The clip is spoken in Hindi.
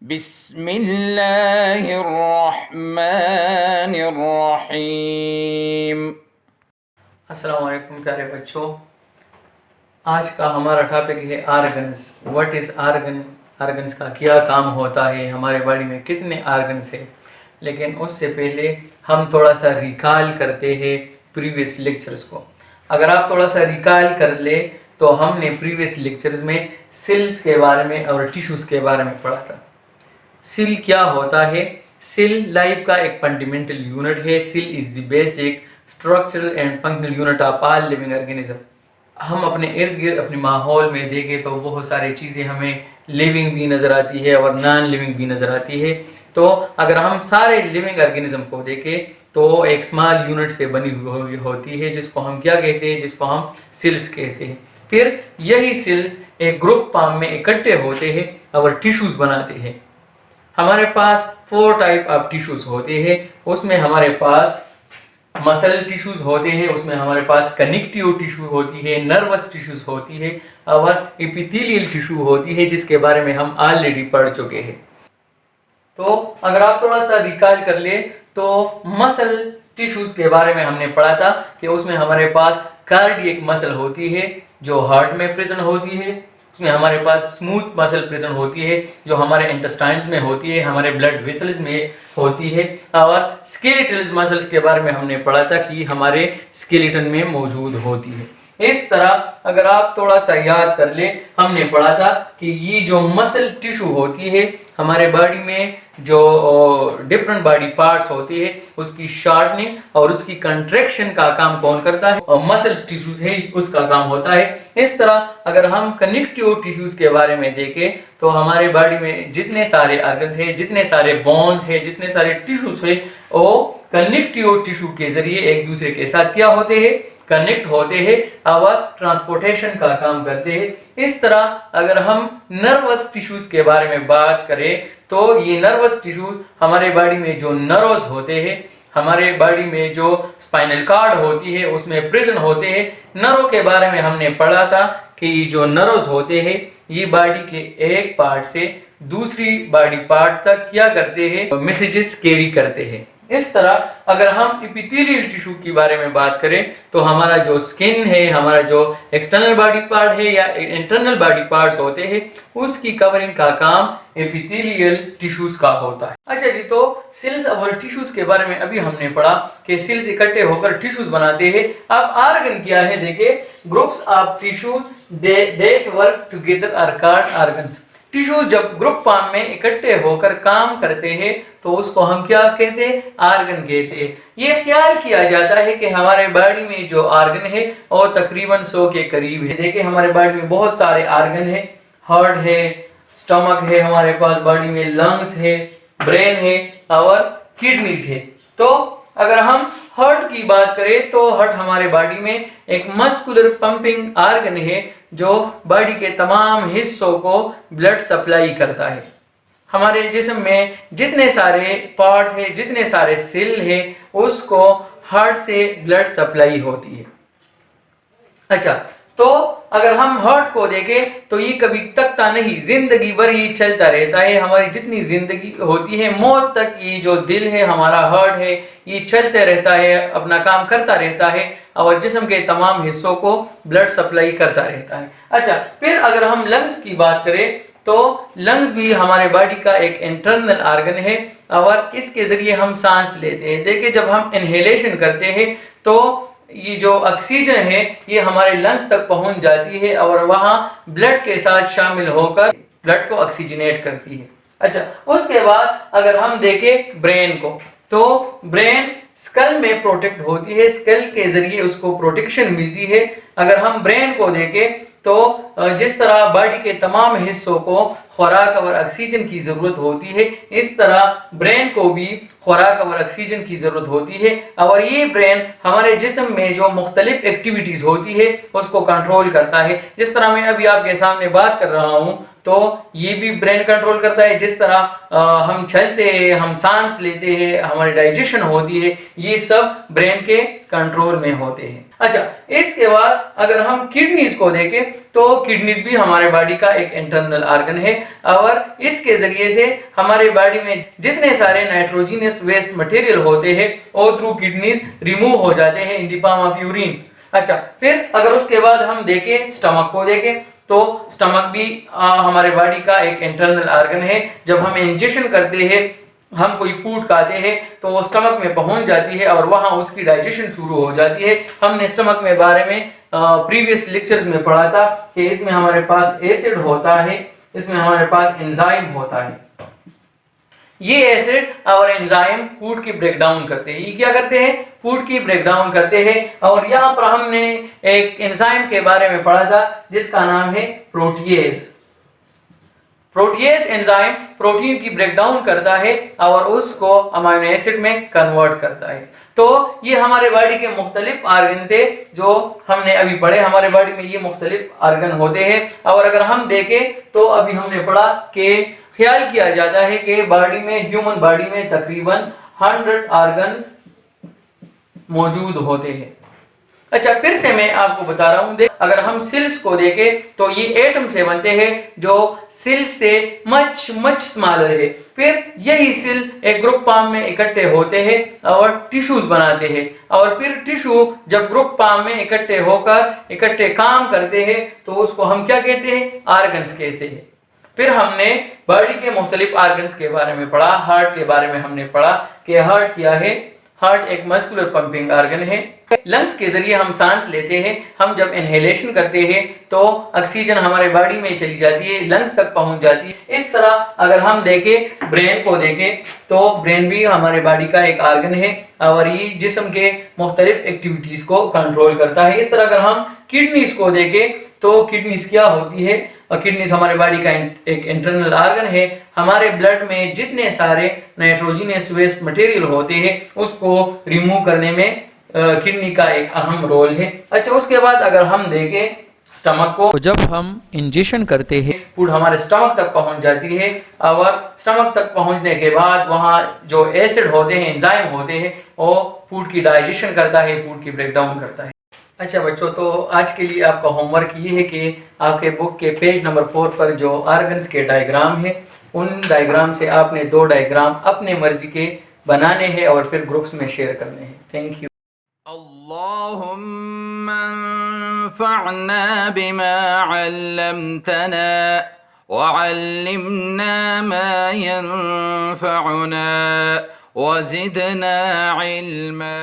बिस्मिल्लाहिर्रहमानिर्रहीम। अस्सलाम वालेकुम प्यारे बच्चों, आज का हमारा टॉपिक है organs. What is organ, organs का क्या काम होता है, हमारे बॉडी में कितने आर्गन्स हैं। लेकिन उससे पहले हम थोड़ा सा रिकॉल करते हैं प्रीवियस लेक्चर्स को। अगर आप थोड़ा सा रिकॉल कर ले तो हमने प्रीवियस लेक्चर्स में सेल्स के बारे में और टिश्यूज़ के बारे में पढ़ा था। सेल क्या होता है? सेल लाइफ का एक फंडामेंटल यूनिट है। Cell is the basic structural and functional unit of all living organism. हम अपने इर्द गिर्द अपने माहौल में देखें तो बहुत सारी चीज़ें हमें लिविंग भी नज़र आती है और नॉन लिविंग भी नज़र आती है। तो अगर हम सारे लिविंग ऑर्गेनिज्म को देखें तो एक स्मॉल यूनिट से बनी हुई होती है, जिसको हम क्या कहते हैं? जिसको हम सेल्स कहते हैं। फिर यही सेल्स एक ग्रुप फॉर्म में इकट्ठे होते हैं और टिश्यूज़ बनाते हैं। हमारे पास 4 टाइप ऑफ टिश्यूज़ होते हैं। उसमें हमारे पास मसल टिश्यूज़ होते हैं, उसमें हमारे पास कनेक्टिव टिश्यू होती है, नर्वस टिश्यूज़ होती है और एपिथेलियल टिश्यू होती है, जिसके बारे में हम ऑलरेडी पढ़ चुके हैं। तो अगर आप थोड़ा सा रिकॉल कर ले तो मसल टिश्यूज़ के बारे में हमने पढ़ा था कि उसमें हमारे पास कार्डियक मसल होती है जो हार्ट में प्रेजेंट होती है। उसमें हमारे पास स्मूथ मसल प्रेजेंट होती है जो हमारे इंटेस्टाइन्स में होती है, हमारे ब्लड वेसल्स में होती है। और स्केलेटल मसल्स के बारे में हमने पढ़ा था कि हमारे स्केलेटन में मौजूद होती है। इस तरह अगर आप थोड़ा सा याद कर ले, हमने पढ़ा था कि ये जो मसल टिश्यू होती है हमारे बॉडी में, जो डिफरेंट बॉडी पार्ट्स होती है, उसकी शार्पनिंग और उसकी कंट्रैक्शन का काम कौन करता है? और मसल टिश्यूज है, उसका काम होता है। इस तरह अगर हम कनेक्टिव टिश्यूज के बारे में देखें तो हमारे बॉडी में जितने सारे ऑर्गन्स हैं, जितने सारे बोन्स हैं, जितने सारे टिश्यूज हैं, वो कनेक्टिव टिश्यू के जरिए एक दूसरे के साथ क्या होते हैं? कनेक्ट होते हैं और ट्रांसपोर्टेशन का काम करते हैं। इस तरह अगर हम नर्वस टिश्यूज के बारे में बात करें तो ये नर्वस टिश्यूज हमारे बॉडी में जो नर्व्स होते हैं, हमारे बॉडी में जो स्पाइनल कॉर्ड होती है उसमें प्रेजेंट होते हैं। नर्व के बारे में हमने पढ़ा था कि ये जो नर्व्स होते हैं ये बॉडी के एक पार्ट से दूसरी बॉडी पार्ट तक क्या करते हैं? मैसेजेस कैरी करते हैं। इस तरह अगर हम एपिथेलियल टिश्यू के बारे में बात करें तो हमारा जो स्किन है, हमारा जो एक्सटर्नल बॉडी पार्ट है या इंटरनल बॉडी पार्ट्स होते हैं, उसकी कवरिंग का काम एपिथेलियल टिश्यूज का होता है। अच्छा जी, तो सेल्स और टिश्यूज के बारे में अभी हमने पढ़ा कि सेल्स इकट्ठे होकर टिश्यूज बनाते हैं। अब आर्गन क्या है? देखिए, groups of tissues that work together are called organs. Tissues जब ग्रुप फॉर्म में इकट्ठे होकर काम करते हैं तो उसको हम क्या कहते हैं? आर्गन कहते हैं। ये ख्याल किया जाता है कि हमारे बॉडी में जो आर्गन है वो तकरीबन 100 के करीब है। देखिए, हमारे बॉडी में बहुत सारे आर्गन है, हार्ट है, स्टमक है, हमारे पास बॉडी में लंग्स है, ब्रेन है और किडनीज है। तो अगर हम हार्ट की बात करें तो हार्ट हमारे बॉडी में एक मस्कुलर पंपिंग आर्गन है जो बॉडी के तमाम हिस्सों को ब्लड सप्लाई करता है। हमारे जिस्म में जितने सारे पार्ट्स हैं, जितने सारे सेल हैं, उसको हार्ट से ब्लड सप्लाई होती है। अच्छा, तो अगर हम हार्ट को देखें तो ये कभी तकता नहीं, जिंदगी भर ये चलता रहता है। हमारी जितनी जिंदगी होती है, मौत तक ये जो दिल है, हमारा हार्ट है, ये चलते रहता है, अपना काम करता रहता है और जिस्म के तमाम हिस्सों को ब्लड सप्लाई करता रहता है। अच्छा, फिर अगर हम लंग्स की बात करें तो लंग्स भी हमारे बॉडी का एक इंटरनल ऑर्गन है और इसके जरिए हम सांस लेते हैं। देखिए, जब हम इनहेलेशन करते हैं तो ये जो ऑक्सीजन है ये हमारे लंग्स तक पहुंच जाती है और वहां ब्लड के साथ शामिल होकर ब्लड को ऑक्सीजनेट करती है। अच्छा, उसके बाद अगर हम देखें ब्रेन को तो ब्रेन स्कल में प्रोटेक्ट होती है, स्कल के जरिए उसको प्रोटेक्शन मिलती है। अगर हम ब्रेन को देखें तो जिस तरह बॉडी के तमाम हिस्सों को खुराक और ऑक्सीजन की ज़रूरत होती है, इस तरह ब्रेन को भी खुराक और ऑक्सीजन की ज़रूरत होती है और ये ब्रेन हमारे जिस्म में जो मुख्तलिफ एक्टिविटीज़ होती है उसको कंट्रोल करता है। जिस तरह मैं अभी आपके सामने बात कर रहा हूँ तो ये भी ब्रेन कंट्रोल करता है। जिस तरह हम चलते हैं, हम सांस लेते हैं, हमारी डाइजेशन होती है, ये सब ब्रेन के कंट्रोल में होते हैं। अच्छा, इसके बाद अगर हम किडनीज को देखें तो किडनीज भी हमारे बॉडी का एक इंटरनल ऑर्गन है और इसके जरिए से हमारे बॉडी में जितने सारे नाइट्रोजनस वेस्ट मटेरियल होते हैं वो थ्रू किडनीज रिमूव हो जाते हैं in the form of urine. अच्छा, फिर अगर उसके बाद हम देखें स्टमक को देखें तो स्टमक भी हमारे बॉडी का एक इंटरनल ऑर्गन है। जब हम इंजेक्शन करते हैं, हम कोई फूड खाते हैं तो वो स्टमक में पहुंच जाती है और वहां उसकी डाइजेशन शुरू हो जाती है। हमने स्टमक में बारे में प्रीवियस लेक्चर्स में पढ़ा था कि इसमें हमारे पास एसिड होता है, इसमें हमारे पास एंजाइम होता है। ये एसिड और एंजाइम फूड की ब्रेकडाउन करते हैं। ये क्या करते हैं? फूड की ब्रेकडाउन करते हैं। और यहाँ पर हमने एक एंजाइम के बारे में पढ़ा था जिसका नाम है प्रोटीएज। प्रोटीएज एंजाइम प्रोटीन की ब्रेकडाउन करता है और उसको अमीनो एसिड में कन्वर्ट करता है। तो ये हमारे बॉडी के मुख्तलिफ ऑर्गन थे जो हमने अभी पढ़े। हमारे बॉडी में ये मुख्तलिफ ऑर्गन होते हैं और अगर हम देखें तो अभी हमने पढ़ा कि ख्याल किया जाता है कि बॉडी में, ह्यूमन बॉडी में तकरीबन 100 ऑर्गन्स मौजूद होते हैं। अच्छा, फिर से मैं आपको बता रहा हूं, अगर हम सेल्स को देखें तो ये एटम से बनते हैं जो सेल से मच स्मॉलर है। फिर यही सेल एक ग्रुप फॉर्म में इकट्ठे होते हैं और टिश्यूज बनाते हैं और फिर टिश्यू जब ग्रुप फॉर्म में इकट्ठे होकर इकट्ठे काम करते हैं तो उसको हम क्या कहते हैं? ऑर्गन्स कहते हैं। फिर हमने बॉडी के मुख्तलिफ ऑर्गन्स के बारे में पढ़ा। हार्ट के बारे में हमने पढ़ा कि हार्ट क्या है। हार्ट एक मस्कुलर पंपिंग ऑर्गन है। लंग्स के जरिए हम सांस लेते हैं। हम जब इनहेलेशन करते हैं तो ऑक्सीजन हमारे बॉडी में चली जाती है, लंग्स तक पहुंच जाती है। इस तरह अगर हम देखें, ब्रेन को देखें तो ब्रेन भी हमारे बॉडी का एक ऑर्गन है और ये जिस्म के मुख्तलिफ एक्टिविटीज को कंट्रोल करता है। इस तरह अगर हम किडनीज को देखें तो किडनीज क्या होती है? और किडनीज हमारे बॉडी का एक इंटरनल ऑर्गन है। हमारे ब्लड में जितने सारे नाइट्रोजनस वेस्ट मटेरियल होते हैं उसको रिमूव करने में किडनी का एक अहम रोल है। अच्छा, उसके बाद अगर हम देखें स्टमक को, तो जब हम इंजेक्शन करते हैं फूड हमारे स्टमक तक पहुंच जाती है और स्टमक तक पहुंचने के बाद वहां जो एसिड होते हैं, एंजाइम होते हैं, वो फूड की डाइजेशन करता है, फूड की ब्रेकडाउन करता है। अच्छा बच्चों, तो आज के लिए आपका होमवर्क ये है कि आपके बुक के पेज नंबर 4 पर जो ऑर्गन्स के डायग्राम है उन डायग्राम से आपने 2 डायग्राम अपने मर्जी के बनाने हैं और फिर ग्रुप्स में शेयर करने हैं। Thank you. अल्लाहुम्मा अंफअना बिमा अल्लमतना वअल्लिमना मा यंफअना वज़िदना इल्मा।